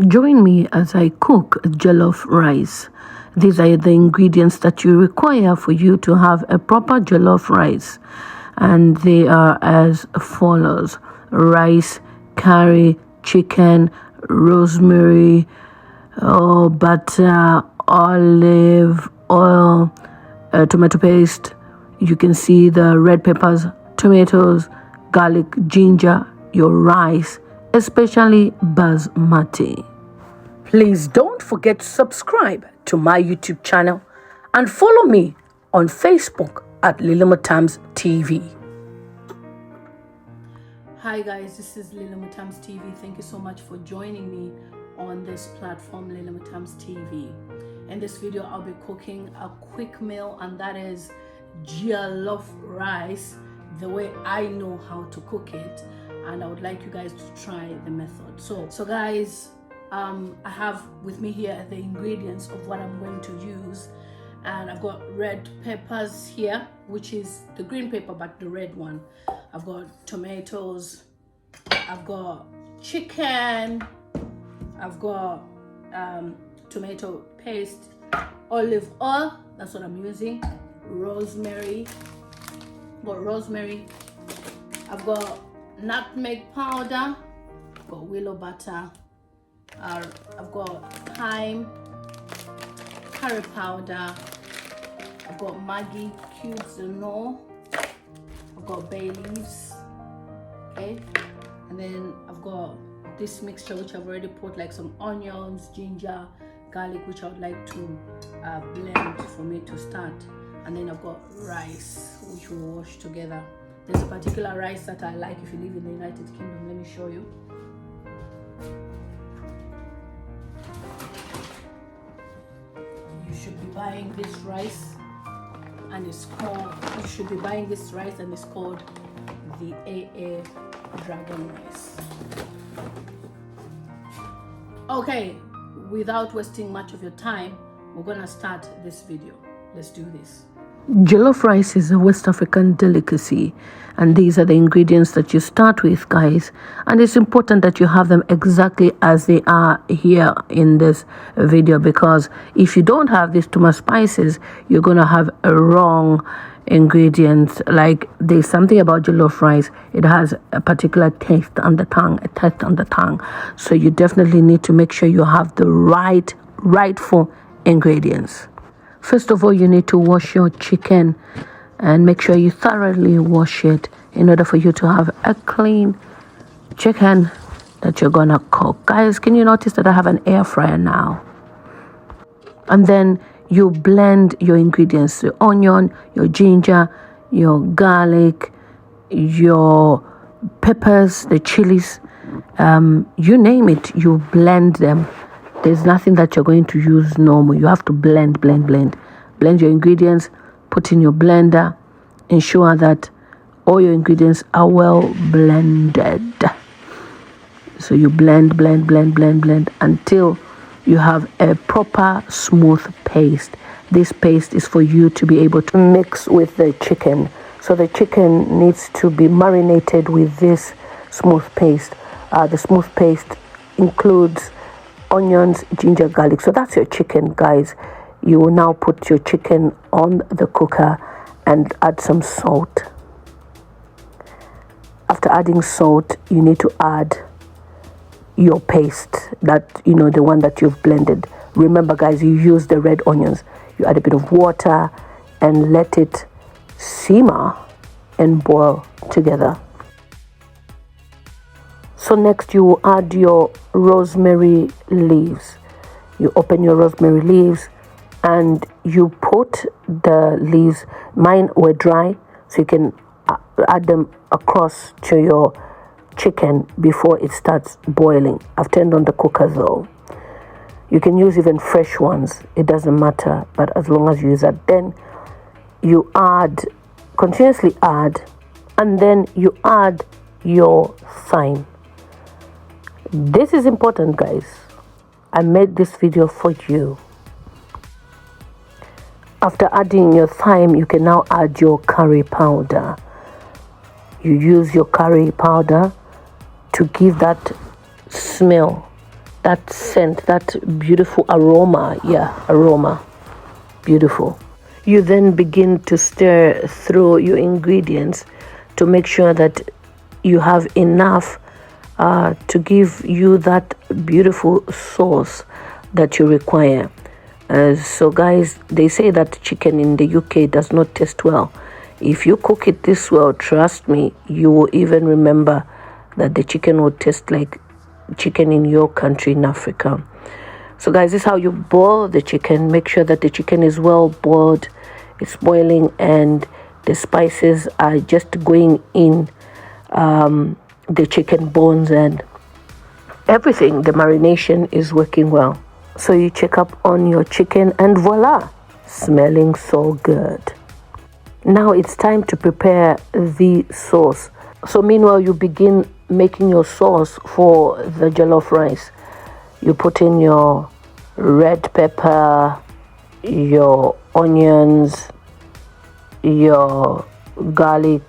Join me as I cook jollof rice. These are the ingredients that you require for you to have a proper jollof rice. And they are as follows: rice, curry, chicken, rosemary, butter, olive oil, tomato paste. You can see the red peppers, tomatoes, garlic, ginger, your rice, especially basmati. Please don't forget to subscribe to my YouTube channel and follow me on Facebook at Lilimutams TV. Hi guys, this is Lilimutams TV. Thank you so much for joining me on this platform, Lilimutams TV. In this video, I'll be cooking a quick meal, and that is jollof rice, the way I know how to cook it, and I would like you guys to try the method. So guys, I have with me here the ingredients of what I'm going to use, and I've got red peppers here, which is the green pepper but the red one. I've got tomatoes, I've got chicken, I've got tomato paste, olive oil, that's what I'm using, rosemary, I've got nutmeg powder, I've got willow butter, I've got thyme, curry powder, I've got Maggi cubes and all, I've got bay leaves, okay, and then I've got this mixture which I've already put, like some onions, ginger, garlic, which I would like to blend for me to start, and then I've got rice which we'll wash together. There's a particular rice that I like if you live in the United Kingdom. Let me show you. You should be buying this rice, and it's called, the AA Dragon rice. Okay, without wasting much of your time, we're gonna start this video. Let's do this. Jollof rice is a West African delicacy, and these are the ingredients that you start with, guys, and it's important that you have them exactly as they are here in this video, because if you don't have these too much spices, you're gonna have a wrong ingredients. Like, there's something about jollof rice, it has a particular taste on the tongue, so you definitely need to make sure you have the rightful ingredients. First of all, you need to wash your chicken and make sure you thoroughly wash it in order for you to have a clean chicken that you're gonna cook. Guys, can you notice that I have an air fryer now? And then you blend your ingredients: the onion, your ginger, your garlic, your peppers, the chilies, you name it, you blend them. There's nothing that you're going to use normal. You have to blend your ingredients, put in your blender, ensure that all your ingredients are well blended. So you blend until you have a proper smooth paste. This paste is for you to be able to mix with the chicken. So the chicken needs to be marinated with this smooth paste. The smooth paste includes onions, ginger, garlic. So that's your chicken, guys. You will now put your chicken on the cooker and add some salt. After adding salt, you need to add your paste, that, you know, the one that you've blended. Remember, guys, you use the red onions. You add a bit of water and let it simmer and boil together. So next you will add your rosemary leaves. You open your rosemary leaves and you put the leaves, mine were dry, so you can add them across to your chicken before it starts boiling. I've turned on the cooker though. You can use even fresh ones, it doesn't matter, but as long as you use that, then you continuously add, and then you add your thyme. This is important, guys. I made this video for you. After adding your thyme, you can now add your curry powder. You use your curry powder to give that smell that scent, that beautiful aroma. Yeah, aroma. Beautiful. You then begin to stir through your ingredients to make sure that you have enough to give you that beautiful sauce that you require. So guys, they say that chicken in the UK does not taste well. If you cook it this well, trust me, you will even remember that the chicken will taste like chicken in your country in Africa. So guys, this is how you boil the chicken. Make sure that the chicken is well boiled, it's boiling, and the spices are just going in the chicken bones and everything. The marination is working well. So you check up on your chicken and voila, smelling so good. Now it's time to prepare the sauce. So meanwhile, you begin making your sauce for the jollof rice. You put in your red pepper, your onions, your garlic,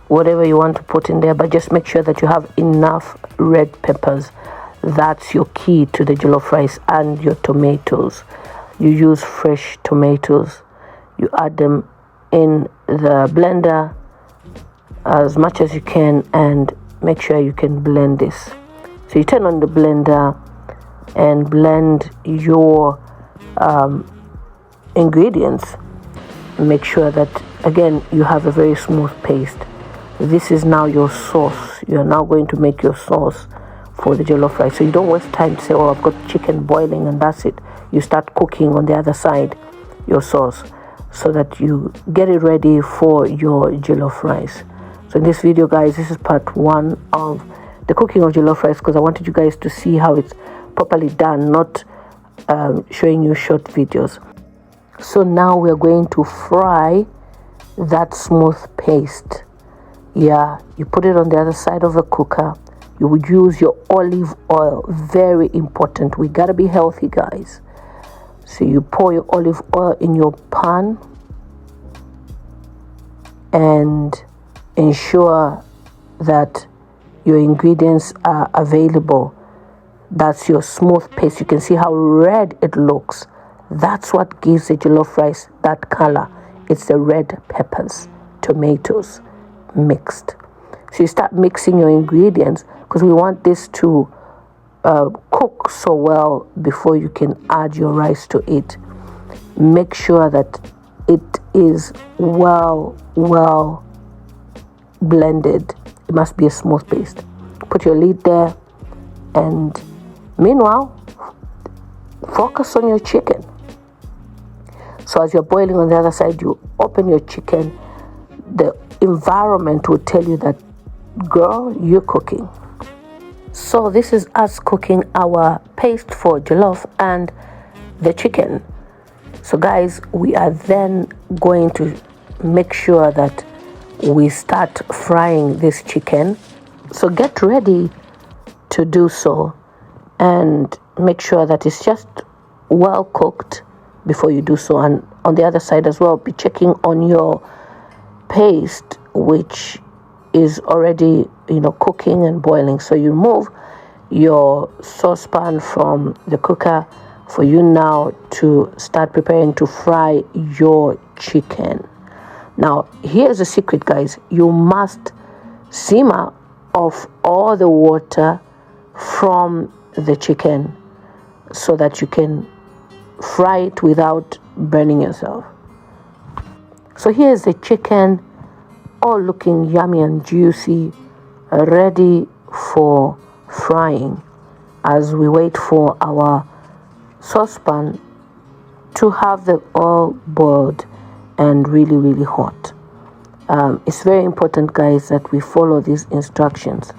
whatever you want to put in there, but just make sure that you have enough red peppers. That's your key to the jollof rice. And your tomatoes. You use fresh tomatoes. You add them in the blender as much as you can and make sure you can blend this. So you turn on the blender and blend your ingredients. Make sure that, again, you have a very smooth paste. This is now your sauce. You are now going to make your sauce for the jollof rice. So you don't waste time to say, oh, I've got chicken boiling and that's it. You start cooking on the other side your sauce so that you get it ready for your jollof rice. So in this video, guys, this is part 1 of the cooking of jollof rice, because I wanted you guys to see how it's properly done, not showing you short videos. So now we're going to fry that smooth paste. Yeah, you put it on the other side of the cooker. You would use your olive oil. Very important. We gotta be healthy, guys. So you pour your olive oil in your pan and ensure that your ingredients are available. That's your smooth paste. You can see how red it looks. That's what gives the jollof rice that color. It's the red peppers, tomatoes mixed. So you start mixing your ingredients because we want this to cook so well before you can add your rice to it. Make sure that it is well blended. It must be a smooth paste. Put your lid there, and meanwhile, focus on your chicken. So as you're boiling on the other side, you open your chicken. The environment will tell you that, girl, you're cooking. So this is us cooking our paste for jollof and the chicken. So guys, we are then going to make sure that we start frying this chicken. So get ready to do so and make sure that it's just well cooked before you do so. And on the other side as well, be checking on your paste, which is already, cooking and boiling. So you remove your saucepan from the cooker for you now to start preparing to fry your chicken. Now, here's the secret, guys. You must simmer off all the water from the chicken so that you can fry it without burning yourself. So here's the chicken, all looking yummy and juicy, ready for frying as we wait for our saucepan to have the oil boiled and really hot. It's very important, guys, that we follow these instructions.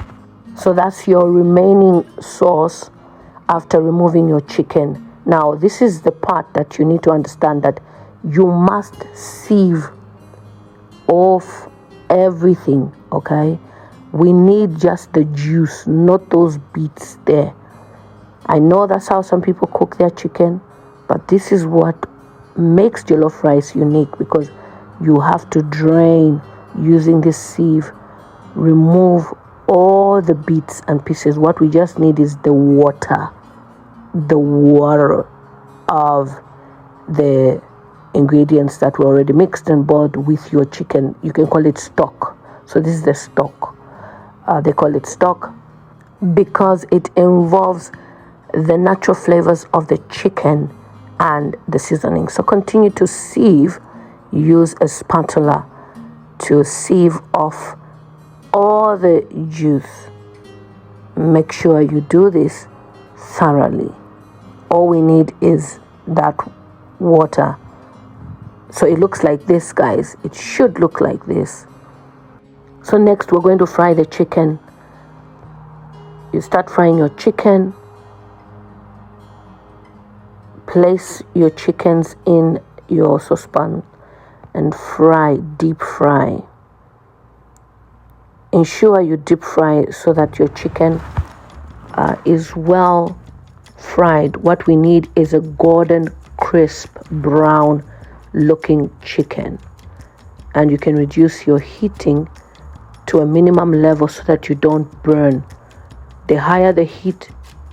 So that's your remaining sauce after removing your chicken. Now, this is the part that you need to understand, that you must sieve off everything, okay? We need just the juice, not those bits there. I know that's how some people cook their chicken, but this is what makes jollof rice unique, because you have to drain using this sieve, remove all the bits and pieces. What we just need is the water. the water of the ingredients that were already mixed and boiled with your chicken. You can call it stock. So this is the stock. They call it stock because it involves the natural flavors of the chicken and the seasoning. So continue to sieve. Use a spatula to sieve off all the juice. Make sure you do this thoroughly. All we need is that water. So it looks like this, guys. It should look like this. So next we're going to fry the chicken. You start frying your chicken. Place your chickens in your saucepan and fry, deep fry. Ensure you deep fry so that your chicken is well fried. What we need is a golden, crisp, brown looking chicken. And you can reduce your heating to a minimum level so that you don't burn. The higher the heat,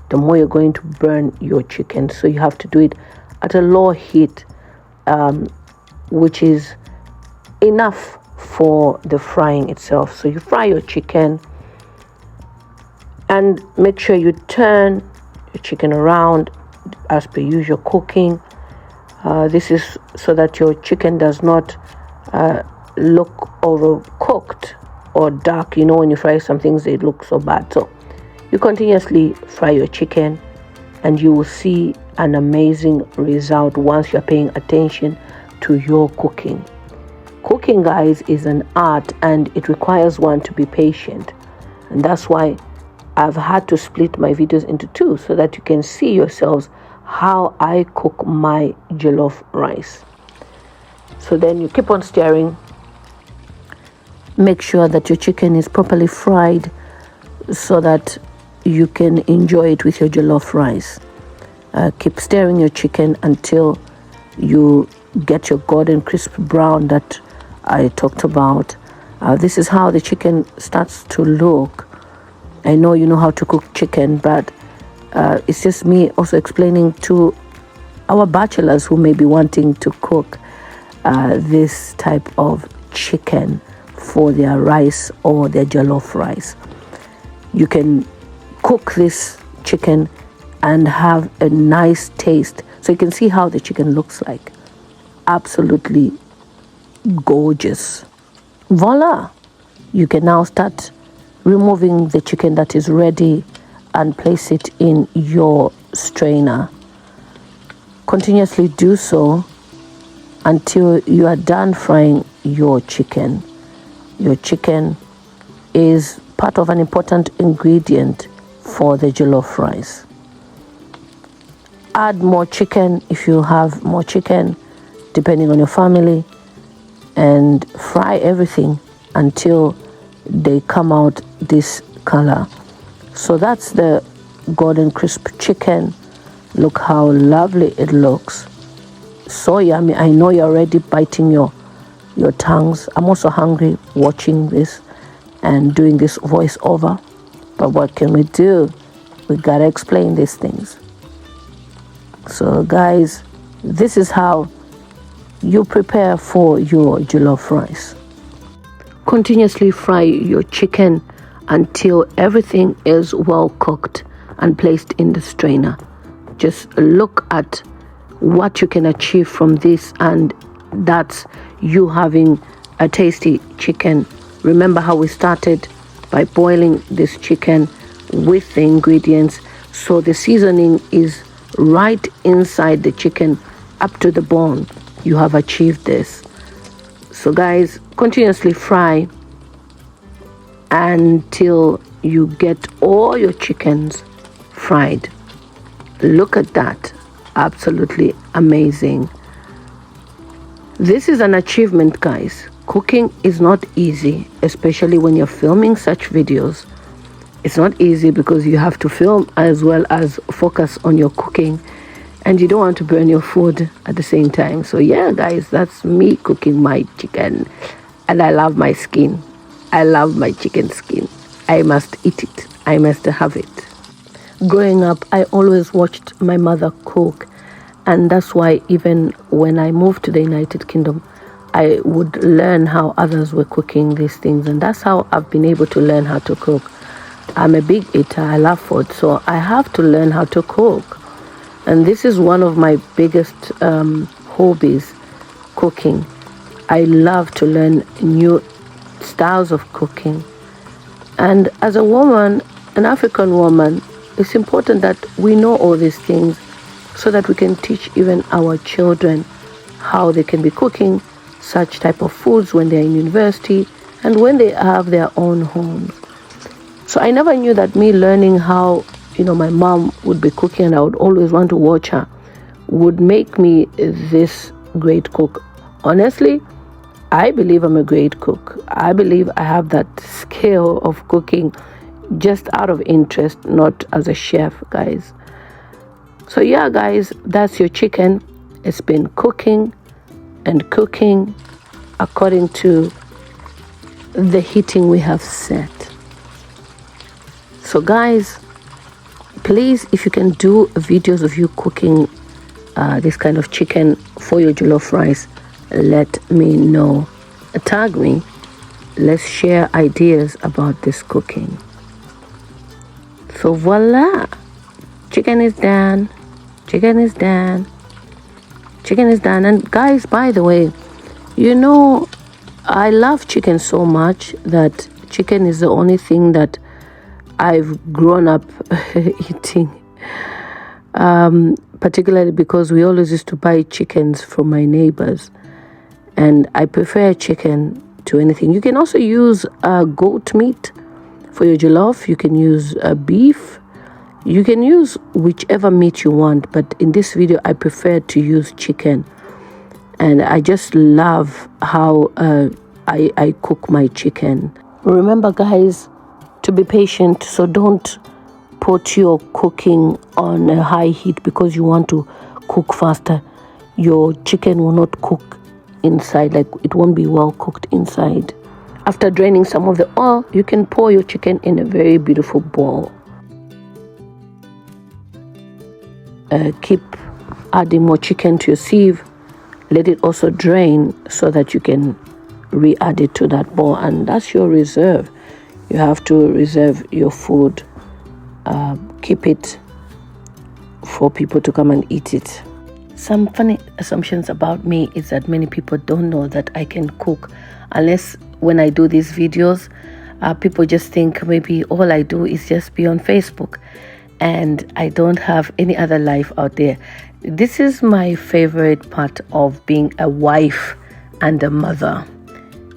the more you're going to burn your chicken. So you have to do it at a low heat, which is enough for the frying itself. So you fry your chicken and make sure you turn your chicken around as per usual cooking. This is so that your chicken does not look overcooked or dark. You know, when you fry some things, they look so bad. So you continuously fry your chicken and you will see an amazing result once you're paying attention to your cooking. Cooking, guys, is an art and it requires one to be patient. And that's why I've had to split my videos into two so that you can see yourselves how I cook my jollof rice. So then you keep on stirring. Make sure that your chicken is properly fried so that you can enjoy it with your jollof rice. Keep stirring your chicken until you get your golden crisp brown that I talked about. This is how the chicken starts to look. I know you know how to cook chicken, but it's just me also explaining to our bachelors who may be wanting to cook this type of chicken for their rice or their jollof rice. You can cook this chicken and have a nice taste. So you can see how the chicken looks like. Absolutely gorgeous. Voila! You can now start removing the chicken that is ready and place it in your strainer. Continuously do so until you are done frying your chicken. Your chicken is part of an important ingredient for the jollof rice. Add more chicken if you have more chicken, depending on your family, and fry everything until they come out this color. So that's the golden crisp chicken. Look how lovely it looks. So yummy. I know you're already biting your tongues. I'm also hungry watching this and doing this voiceover. But what can we do? We gotta explain these things. So guys, this is how you prepare for your jollof rice. Continuously fry your chicken until everything is well cooked and placed in the strainer. Just look at what you can achieve from this, and that's you having a tasty chicken. Remember how we started by boiling this chicken with the ingredients, so the seasoning is right inside the chicken up to the bone. You have achieved this. So guys, continuously fry until you get all your chickens fried. Look at that. Absolutely amazing. This is an achievement, guys. Cooking is not easy, especially when you're filming such videos. It's not easy because you have to film as well as focus on your cooking, and you don't want to burn your food at the same time. So yeah, guys, that's me cooking my chicken, and I love my skin. I love my chicken skin. I must eat it. I must have it. Growing up, I always watched my mother cook, and that's why even when I moved to the United Kingdom, I would learn how others were cooking these things, and that's how I've been able to learn how to cook. I'm a big eater, I love food, so I have to learn how to cook. And this is one of my biggest hobbies, cooking. I love to learn new styles of cooking. And as a woman, an African woman, it's important that we know all these things so that we can teach even our children how they can be cooking such type of foods when they're in university and when they have their own homes. So I never knew that me learning how, my mom would be cooking and I would always want to watch her would make me this great cook. Honestly, I believe I'm a great cook. I believe I have that skill of cooking just out of interest, not as a chef, guys. So yeah, guys, that's your chicken. It's been cooking and cooking according to the heating we have set. So guys, please, if you can do videos of you cooking this kind of chicken for your jollof rice, let me know. Tag me. Let's share ideas about this cooking. So voila, chicken is done. Chicken is done. Chicken is done. And guys, by the way, I love chicken so much that chicken is the only thing that I've grown up eating. Particularly because we always used to buy chickens from my neighbors. And I prefer chicken to anything. You can also use goat meat for your jollof. You can use beef. You can use whichever meat you want. But in this video, I prefer to use chicken. And I just love how I cook my chicken. Remember, guys, to be patient. So don't put your cooking on a high heat because you want to cook faster. Your chicken will not cook inside, like it won't be well cooked inside. After draining some of the oil, you can pour your chicken in a very beautiful bowl. Keep adding more chicken to your sieve. Let it also drain so that you can re-add it to that bowl, and that's your reserve. You have to reserve your food. Keep it for people to come and eat it. Some funny assumptions about me is that many people don't know that I can cook, unless when I do these videos, people just think maybe all I do is just be on Facebook and I don't have any other life out there. This is my favorite part of being a wife and a mother.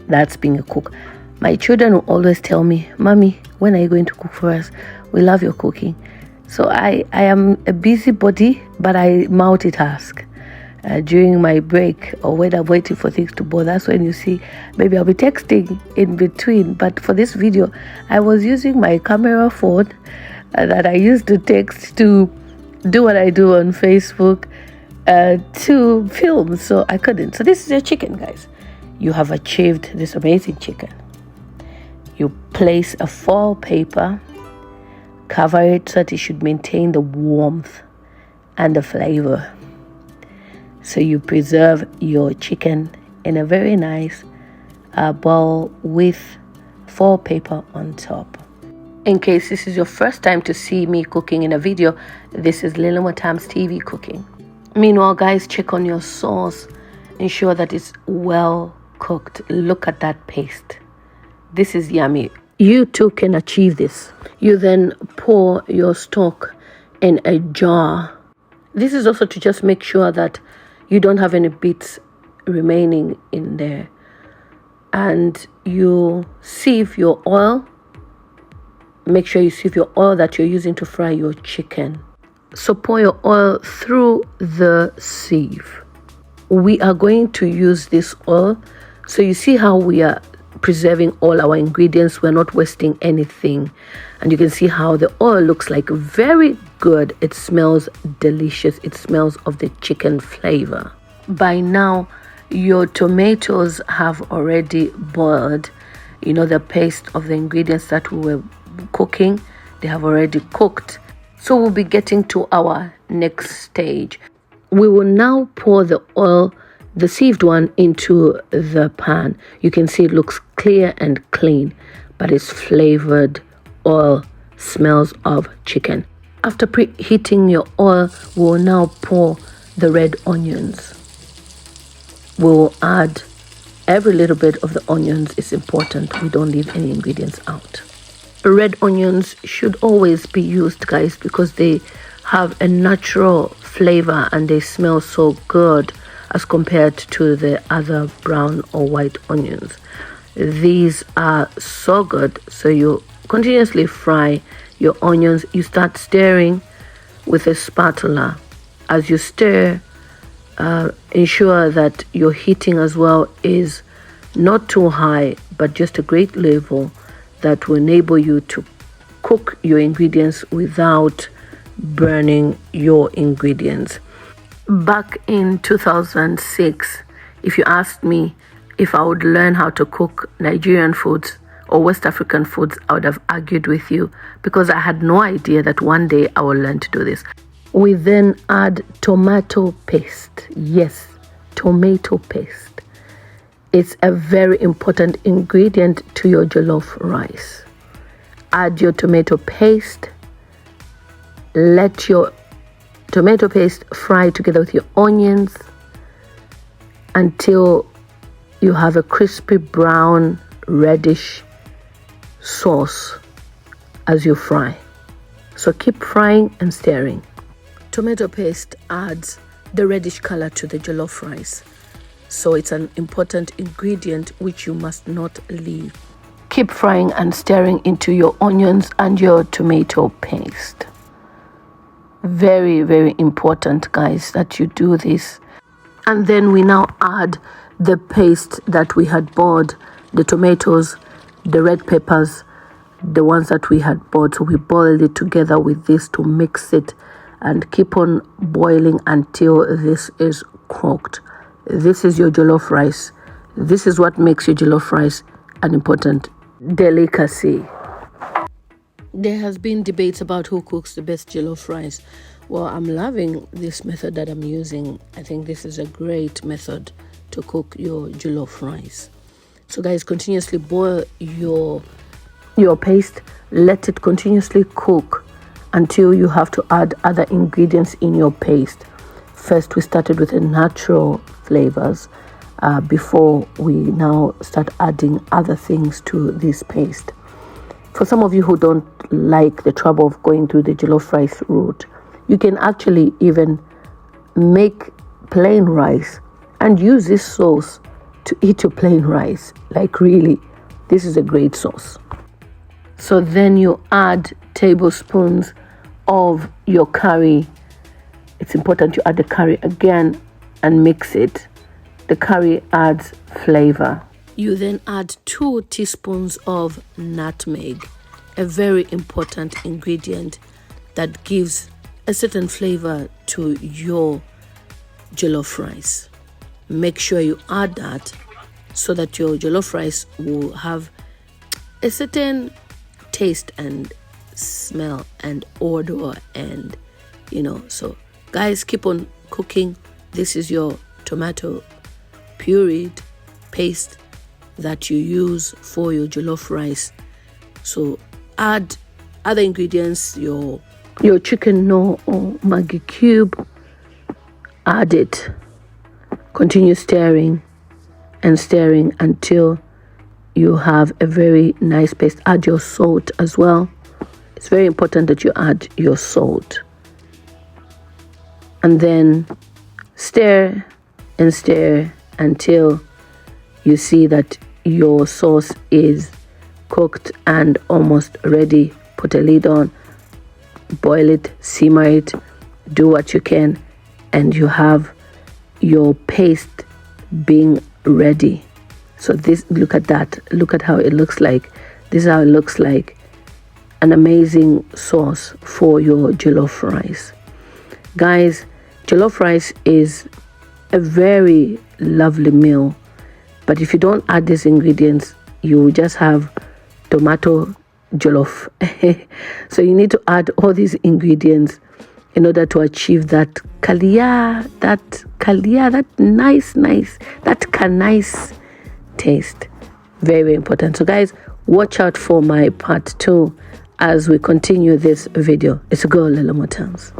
That's being a cook. My children will always tell me, "Mommy, when are you going to cook for us? We love your cooking." So I am a busybody, but I multitask. During my break or when I'm waiting for things to boil, that's when you see maybe I'll be texting in between. But for this video, I was using my camera phone that I used to text to do what I do on Facebook to film, so I couldn't. So this is your chicken, guys. You have achieved this amazing chicken. You place a foil paper, cover it so that it should maintain the warmth and the flavor. So you preserve your chicken in a very nice bowl with foil paper on top. In case this is your first time to see me cooking in a video, this is Lily Motam's TV cooking. Meanwhile, guys, check on your sauce. Ensure that it's well cooked. Look at that paste. This is yummy. You too can achieve this. You then pour your stock in a jar. This is also to just make sure that you don't have any bits remaining in there. And you sieve your oil. Make sure you sieve your oil that you're using to fry your chicken. So pour your oil through the sieve. We are going to use this oil. So you see how we are preserving all our ingredients. We're not wasting anything. And you can see how the oil looks like very good. It smells delicious. It smells of the chicken flavor. By now, your tomatoes have already boiled. The paste of the ingredients that we were cooking, they have already cooked. So we'll be getting to our next stage. We will now pour the oil, the sieved one, into the pan. You can see it looks clear and clean, but it's flavored oil, smells of chicken. After preheating your oil, we'll now pour the red onions. We'll add every little bit of the onions. Is important. We don't leave any ingredients out. Red onions should always be used, guys, because they have a natural flavor and they smell so good as compared to the other brown or white onions. These are so good. So you continuously fry your onions. You start stirring with a spatula. As you stir, ensure that your heating as well is not too high, but just a great level that will enable you to cook your ingredients without burning your ingredients. Back in 2006, if you asked me if I would learn how to cook Nigerian foods or West African foods, I would have argued with you because I had no idea that one day I will learn to do this. We then add tomato paste. Yes, tomato paste. It's a very important ingredient to your jollof rice. Add your tomato paste. Let your tomato paste fry together with your onions until you have a crispy brown reddish sauce as you fry. So keep frying and stirring. Tomato paste adds the reddish color to the jollof rice, so it's an important ingredient which you must not leave. Keep frying and stirring into your onions and your tomato paste. Very, very important, guys, that you do this. And then we now add the paste that we had boiled, the tomatoes, the red peppers, the ones that we had boiled. So we boiled it together with this to mix it and keep on boiling until this is cooked. This is your jollof rice. This is what makes your jollof rice an important delicacy. There has been debates about who cooks the best jollof rice. Well, I'm loving this method that I'm using. I think this is a great method to cook your jollof rice. So guys, continuously boil your paste. Let it continuously cook until you have to add other ingredients in your paste. First, we started with the natural flavors before we now start adding other things to this paste. For some of you who don't like the trouble of going through the jollof rice route, you can actually even make plain rice and use this sauce to eat your plain rice. Like really, this is a great sauce. So then you add tablespoons of your curry. It's important you add the curry again and mix it. The curry adds flavor. You then add 2 teaspoons of nutmeg, a very important ingredient that gives a certain flavor to your jollof rice. Make sure you add that so that your jollof rice will have a certain taste and smell and odor, and so guys, keep on cooking. This is your tomato pureed paste that you use for your jollof rice. So add other ingredients, your chicken or Maggi cube. Add it. Continue stirring and stirring until you have a very nice paste. Add your salt as well. It's very important that you add your salt. And then stir and stir until you see that your sauce is cooked and almost ready. Put a lid on, boil it, simmer it, do what you can, and you have your paste being ready. So this, look at that, look at how it looks like. This is how it looks like. An amazing sauce for your jollof rice. Guys, jollof rice is a very lovely meal, but if you don't add these ingredients, you will just have tomato jollof. So you need to add all these ingredients in order to achieve that kalia, that nice, that nice taste. Very, very important. So guys, watch out for my part 2 as we continue this video. It's a girl, Lelo Motels.